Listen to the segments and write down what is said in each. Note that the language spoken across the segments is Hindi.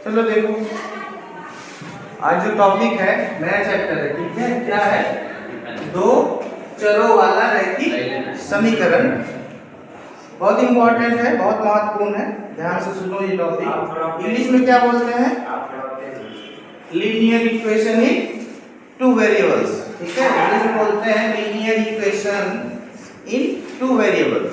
चलो देखो, आज जो टॉपिक है नया चैप्टर है, ठीक है। क्या है? दो चरों वाला रैखिक समीकरण। बहुत इंपॉर्टेंट है, बहुत महत्वपूर्ण है, ध्यान से सुनो ये टॉपिक। इंग्लिश में क्या बोलते हैं? Linear equation in two variables, ठीक है। इंग्लिश में बोलते हैं linear equation in two variables,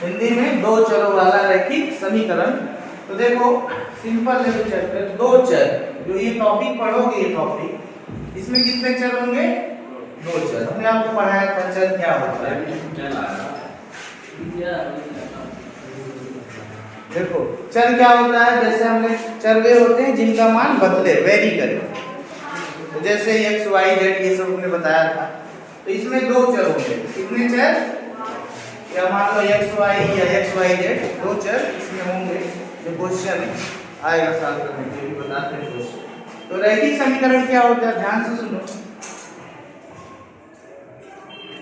Hindi में दो चरों वाला रैखिक समीकरण। तो देखो सिंपल है चैप्टर, दो चर। जो ये टॉपिक पढ़ोगे, ये टॉपिक, इसमें कितने चर होंगे? दो चर। हमने आपको पढ़ाया था चर क्या होता है। देखो चर क्या होता है, जैसे हमने चर वे होते हैं जिनका मान बदले, वेरी करे। तो जैसे x y z ये सब हमने बताया था। तो इसमें दो चर होंगे। कितने चर? या मान लो x y या x y z, दो चर इसमें होंगे। जो क्वेश्चन आएगा सॉल्व करने के लिए बताते हैं क्वेश्चन। तो रैखिक समीकरण क्या होता है, ध्यान से सुनो।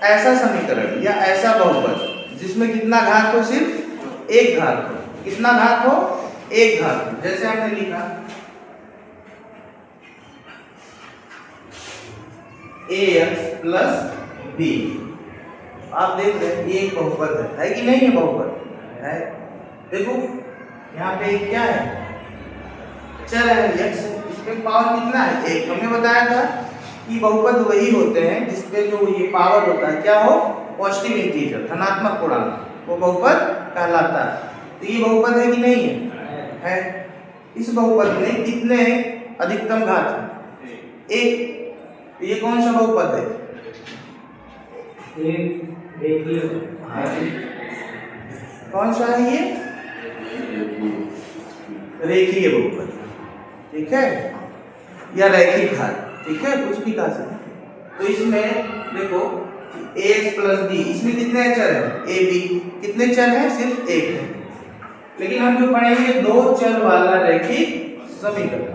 ऐसा समीकरण या ऐसा बहुपद जिसमें कितना घात हो? सिर्फ एक घात हो। कितना घात हो? एक घात हो। जैसे हमने लिखा ax प्लस b। आप देख रहे हैं ये एक बहुपद है कि नहीं है? बहुपद है। देखो यहाँ पे क्या है? चर है x, इसमें पावर कितना है? एक। हमने बताया था कि बहुपद वही होते हैं जिसपे जो ये पावर होता है क्या हो? पॉजिटिव इंटीजर, धनात्मक पूर्णांक, वो बहुपद कहलाता है। तो ये बहुपद है कि नहीं है? है। इस बहुपद में कितने अधिकतम घात है? एक। ये कौन सा बहुपद है? कौन सा है ये? रेखीय बहुपद, ठीक है, या रैखिक घात, ठीक है, कुछ भी कह सकते। तो इसमें देखो ax प्लस b, इसमें कितने चर हैं? a b। कितने चर हैं? सिर्फ एक है। लेकिन हम जो पढ़ेंगे दो चर वाला रैखिक समीकरण,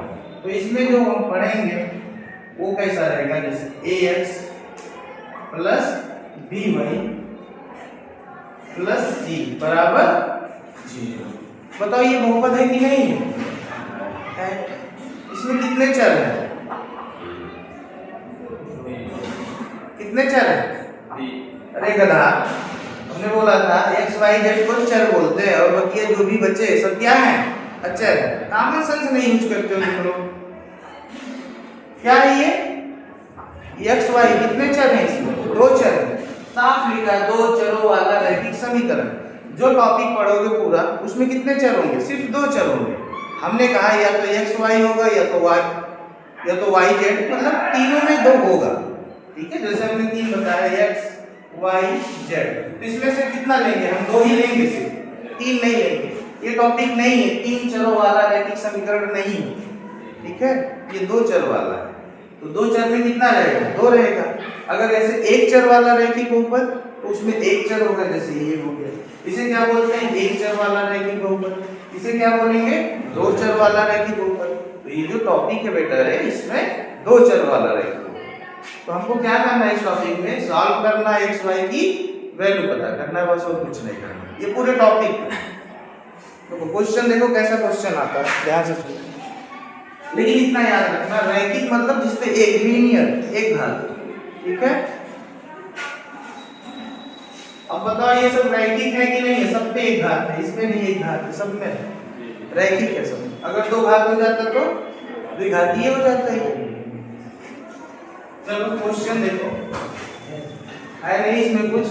तो इसमें जो हम पढ़ेंगे वो कैसा रहेगा? जैसे ax plus by plus c बराबर 0। बताओ ये बहुपद है कि नहीं है? इसमें कितने चर हैं? कितने चर हैं? अरे गधा, हमने बोला था x y z को चर बोलते हैं और बाकी जो भी बचे सब क्या है? अचर है। कॉमन सेंस नहीं यूज करते हो तुम लोग। क्या है ये? x y कितने चर हैं? इसमें दो चर हैं। साफ लिखा है दो चरों वाला रैखिक समीकरण। जो टॉपिक पढ़ोगे पूरा उसमें कितने चर होंगे? सिर्फ दो चर होंगे। हमने कहा या तो x y होगा या तो y z, मतलब तीनों में दो होगा, ठीक है। जैसे हमने तीन बताया x y z, तो इसमें से कितना लेंगे? हम दो ही लेंगे, सिर्फ तीन नहीं लेंगे। ये टॉपिक नहीं है, तीन चरों वाला रैखिक समीकरण नहीं है, ठीक है। ये दो चर वाला है। तो दो चर में कितना रहेगा? दो रहेगा। अगर ऐसे एक चर वाला रैखिक बहुपद तो उसमें एक चर होगा, जैसे ये हो गया। इसे क्या बोलते हैं? एक चर वाला रैखिक बहुपद। इसे क्या बोलेंगे? दो चर वाला रैखिक बहुपद। तो ये जो टॉपिक है बेटा है, इसमें दो चर वाला रैखिक बहुपद। तो हमको क्या करना है इस टॉपिक में? सॉल्व करना है x y की वैल्यू पता करना है, बस और कुछ नहीं करना। ये पूरे टॉपिक तो क्वेश्चन देखो कैसा क्वेश्चन आता है, ध्यान से सुनो। लेकिन इतना याद रखना, रैखिक मतलब जिसपे एक लीनियर, एक घात, ठीक है। अब बताओ ये सब रैखिक है कि नहीं है? सब पे एक घात है, इसमें नहीं एक घात है, सब में रैखिक है सब। अगर दो घात हो जाता तो द्विघातीय हो जाता है। चलो क्वेश्चन देखो, है नहीं इसमें कुछ?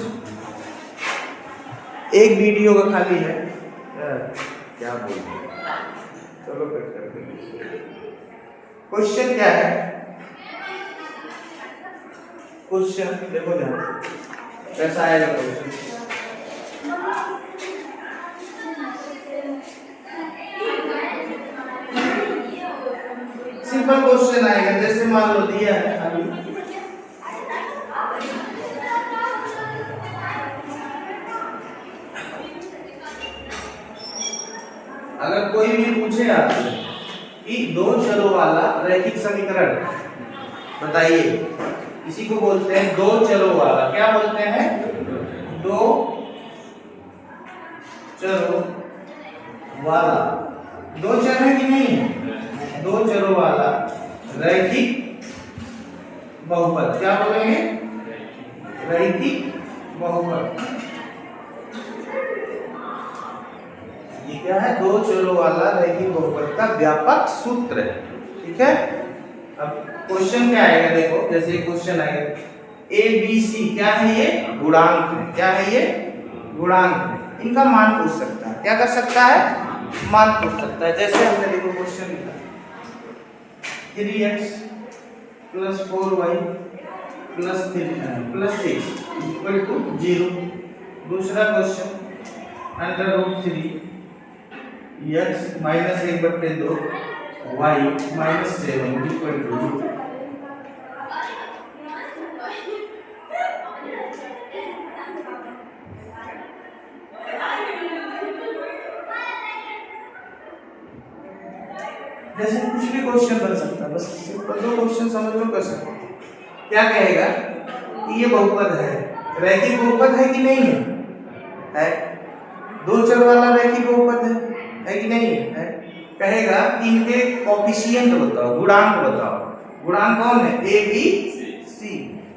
एक वीडियो का खाली है, क्या बोलते हैं। चलो कट करते हैं। क्वेश्चन क्या है? क्वेश्चन देखो ध्यान से, कैसा आएगा क्वेश्चन? सिंपल क्वेश्चन आएगा, जैसे मान लो दिया है अभी अगर कोई भी पूछे आपसे कि दो चरों वाला रैखिक समीकरण बताइए, इसी को बोलते हैं दो चरों वाला। क्या बोलते हैं? दो चरों वाला। दो चर है कि नहीं है? दो चरों वाला रैखिक बहुपद। क्या बोलेंगे? रैखिक बहुपद। ये क्या है? दो चरों वाला रैखिक बहुपद का व्यापक सूत्र है। ठीक है। अब क्वेश्चन क्या आएगा देखो, जैसे क्वेश्चन आएगा ए बी सी, क्या है ये? गुणांक है। क्या है ये? गुणांक है। इनका मान पूछ सकता है। क्या कर सकता है? मान पूछ सकता है। जैसे हमने देखो क्वेश्चन लिखा 3x + 4y + 6 = 0। दूसरा क्वेश्चन √3 x - 1/2 y - 7 = 0। जैसे कुछ भी क्वेश्चन बन सकता है, बस सिंपल दो क्वेश्चन समझ लो कर सकते हो। क्या कहेगा कि ये बहुपद है, रैखिक बहुपद है कि नहीं है? है। दो चर वाला रैखिक बहुपद है कि नहीं है? कहेगा कि इनके कोएफिशिएंट बताओ, गुणांक बताओ। गुणांक कौन है? A B C.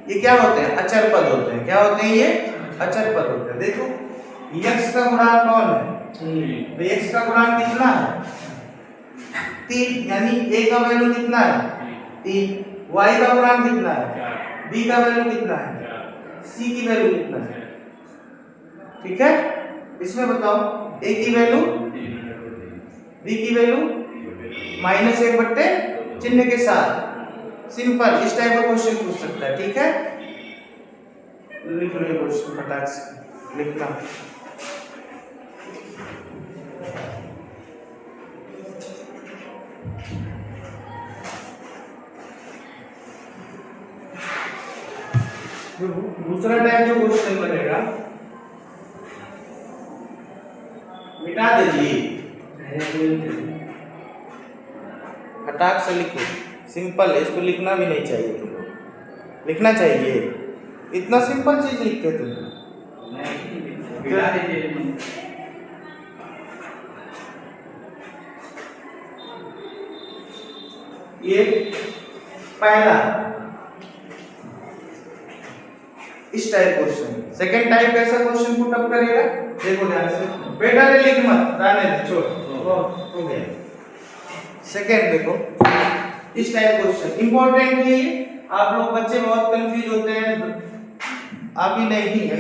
ये क्या होते हैं? अचर पद होते हैं। क्या होते हैं? ये अचर पद होते हैं। देखो x का गुणांक कौन है? तो x का गुणांक कितना है? 3, यानी a का वैल्यू कितना है? 3। y का गुणांक कितना है? b का वैल्यू कितना है? c की वैल्यू कितना है? ठीक है। इसमें बताओ a की वैल्यू, b की वैल्यू -1 चिन्ह के साथ। सिंपल इस टाइप का क्वेश्चन पूछ सकता है। ठीक है। लिख लो ये क्वेश्चन फटाक से लिखना। दूसरा टाइप जो क्वेश्चन बनेगा मिटा दीजिए, फटाक से लिखो। सिंपल है, इसको लिखना भी नहीं चाहिए तुमको, लिखना चाहिए। इतना सिंपल चीज लिखते तुम। ये पहला इस टाइप क्वेश्चन। सेकंड टाइप कैसा क्वेश्चन पुट अप करेगा? देखो ध्यान से, बेटा रे लिख मत, रहने दे, छोड़, हो गया। सेकंड देखो इस टाइप क्वेश्चन इंपॉर्टेंट है ये। आप लोग बच्चे बहुत कंफ्यूज होते हैं, आप ही नहीं है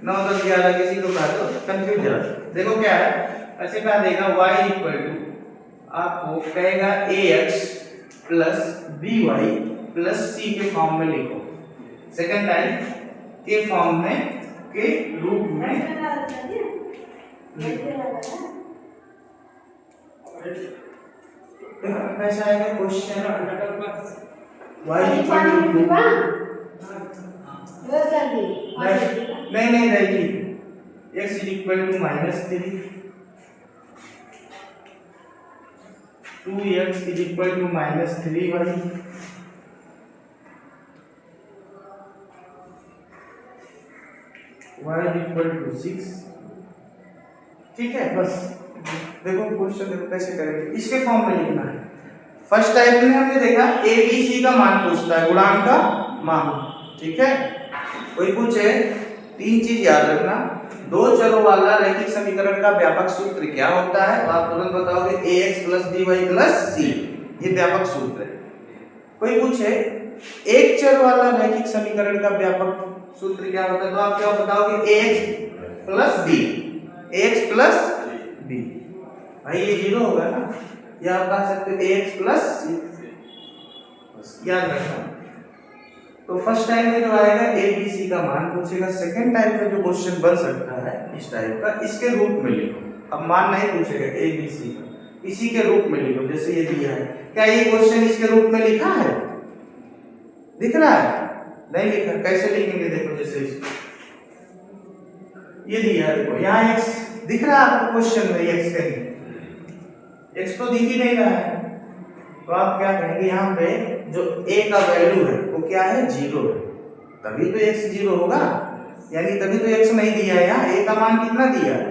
9 10 11 किसी को कहा तो कंफ्यूज है। देखो क्या है, ऐसे कहा देगा y = आपको कहेगा ax + by + c के फॉर्म में लिखो। सेकंड टाइप के फॉर्म में, के रूप में कैसा आएगा क्वेश्चन? y = नहीं देखिए, x = -3, 2x = -3y, y = 6। ठीक है। बस देखो क्वेश्चन देखो कैसे करेंगे, इसके फॉर्म में लिखना है। फर्स्ट टाइप में हमने देखा ए बी सी का मान पूछता है, गुणांक का मान। ठीक है। कोई पूछे 3 चीज याद रखना। दो चरों वाला रैखिक समीकरण का व्यापक सूत्र क्या होता है? तो आप तुरंत बताओगे ax + by + c, ये व्यापक सूत्र है। कोई पूछे एक चर वाला रैखिक समीकरण का व्यापक सूत्र क्या होता है? तो आप क्या बताओगे? ax + b, ax + b। भाई ये 0 होगा ना, या आप कह सकते हो ax + c, बस याद रखना। तो फर्स्ट टाइम में जो आएगा ए बी सी का मान पूछेगा। सेकंड टाइप में जो क्वेश्चन बन सकता है इस टाइप का, इसके रूप में लिखो। अब मान नहीं पूछेगा ए बी सी का, इसी के रूप में लिखो। जैसे ये दिया है, क्या ये क्वेश्चन इसके रूप में लिखा है? दिख रहा है? नहीं लिखा। कैसे लिखेंगे देखो, जैसे इसको ये दिया है, देखो यहाँ x दिख रहा है आपको क्वेश्चन में, x कहीं x तो दिख ही नहीं रहा है। तो आप क्या कहेंगे, यहाँ पे जो a का वैल्यू है वो क्या है? 0 है, तभी तो x 0 होगा, यानी तभी तो x नहीं दिया है। यहाँ a का मान कितना दिया है?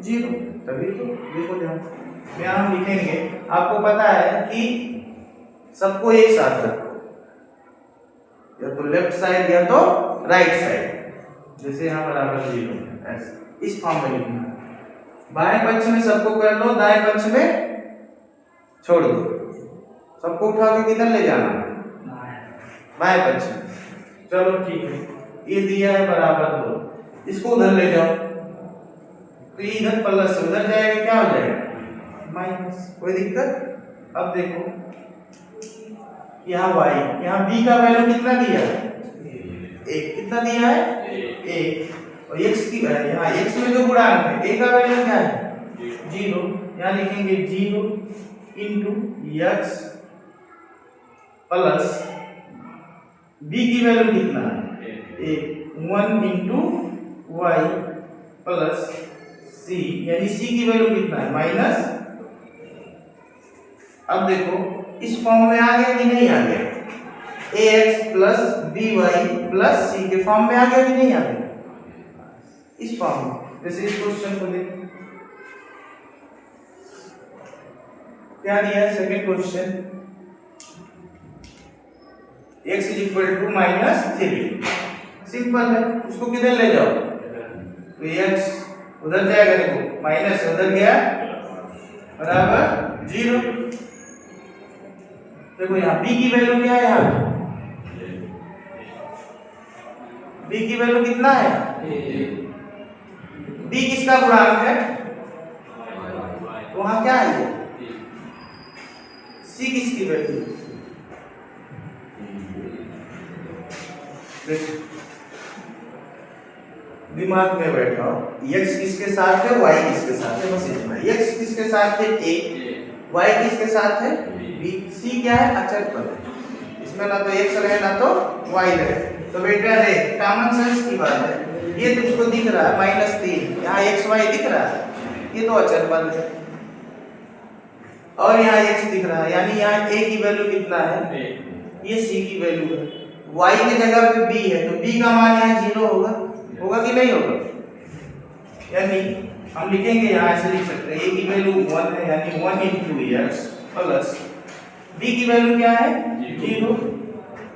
0, तभी तो। देखो ध्यान, यहाँ हम लिखेंगे, आपको पता है कि सबको एक साथ रखो, या तो लेफ्ट साइड या तो राइट साइड, जैसे यहाँ बराबर 0 ऐसे इस फॉर्म में लिखना है। बाएं पक्ष में सबको कर लो, दाएं पक्ष में छोड़ दो। सबको उठा के किधर ले जाना है? बाएं पक्ष में। चलो ठीक है, ये दिया है बराबर 2, इसको उधर ले जाओ, तो ये इधर प्लस से उधर जाएगा, क्या हो जाएगा? माइनस। कोई दिक्कत? अब देखो यहाँ y, यहाँ b का वैल्यू कितना दिया है? 1। कितना दिया है? 1। और x की यहाँ x में जो गुणांक है a का वैल्यू क्या है? 0। यहाँ लिखेंगे 0 इंटू x प्लस b की वैल्यू कितना है? 1 इंटू y प्लस c, यानी c की वैल्यू कितना है? माइनस। अब देखो इस फॉर्म में आ गया कि नहीं आ गया? ax plus by plus c के फॉर्म में आ गया कि नहीं आ गया? इस फॉर्म में। जैसे इस क्वेश्चन को देखो, क्या दिया है? Second question, x is equal to -3। Simple है, उसको किधर ले जाओ? तो x उधर जाएगा, देखो माइनस से उधर गया बराबर 0। देखो यहाँ b की वैल्यू क्या है? यहाँ b की वैल्यू कितना है? b किसका गुणांक है? तो वहां क्या है? c किसकी वैल्यू? दिमाग में बैठाओ, x किसके साथ है, y किसके साथ है, बस इतना। x किसके साथ है? a। y किसके साथ है? b। c क्या है? अचर पद है, इसमें ना तो x रहे ना तो y रहे। तो बेटा रे कॉमन सेंस की बात है, ये तुझको दिख रहा है -3, यहाँ x y दिख रहा है, ये तो अचर पद है। और यहाँ x दिख रहा है, यानी यहाँ a की वैल्यू कितना है? ये c की वैल्यू है। y की जगह पे b है, तो b का मान यहाँ 0 होगा कि नहीं होगा? यानी हम लिखेंगे, यहाँ ऐसे लिख सकते हैं, a की वैल्यू 1 है, यानी 1 इंटू x प्लस b की वैल्यू क्या है? 0।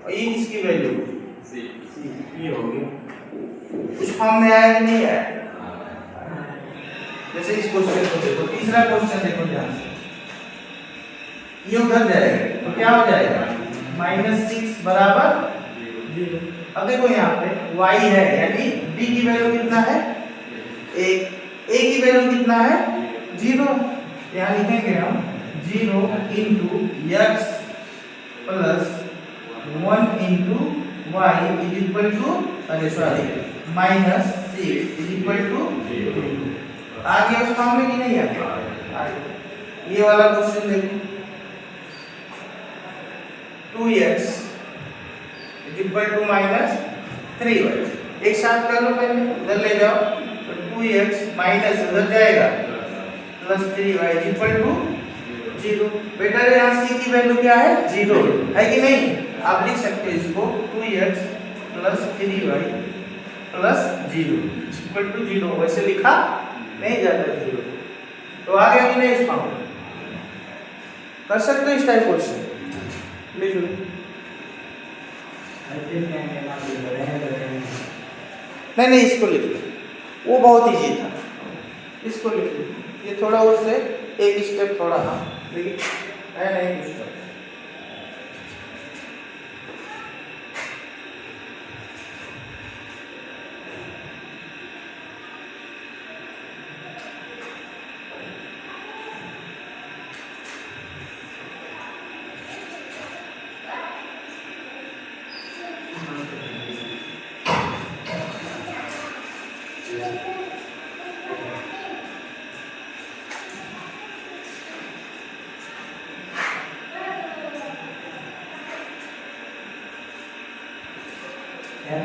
और ये किसकी वैल्यू? c। ये हो गया। उस फॉर्म में आया कि नहीं आया? जैसे इस क्वेश्चन को देखो, तीसरा क्वेश्चन देखो ध्यान से, ये उधर जाएगा तो क्या हो जाएगा? -6 बराबर 0। अब देखो यहाँ पे y है, यानी b की वैल्यू कितना है? 1। a की वैल्यू कितना है? 0। यहाँ लिखेंगे हम 0 into x plus 1 into y is equal to, अरे सॉरी, -6 इज इक्वल टू 0। आ गया उस फॉर्म में कि नहीं आ गया? ये वाला क्वेश्चन देखो, 2x is equal to -3y। एक साथ कर लो, पहले उधर ले जाओ, तो 2x माइनस उधर जाएगा plus 3y is equal to 0। बेटा यहाँ c की वैल्यू क्या है? 0 है कि नहीं? आप लिख सकते हो इसको 2x plus 3y plus 0 equal to 0। वैसे लिखा नहीं जाता 0, तो आ गया कि नहीं? इस फॉर्म में कर सकते हो इस टाइप क्वेश्चन। लिख लो। नहीं, इसको लिख लो, वो बहुत इजी था, इसको लिख लो। ये थोड़ा उससे एक स्टेप थोड़ा, हाँ लेकिन है नहीं कुछ तो।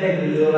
वीडियो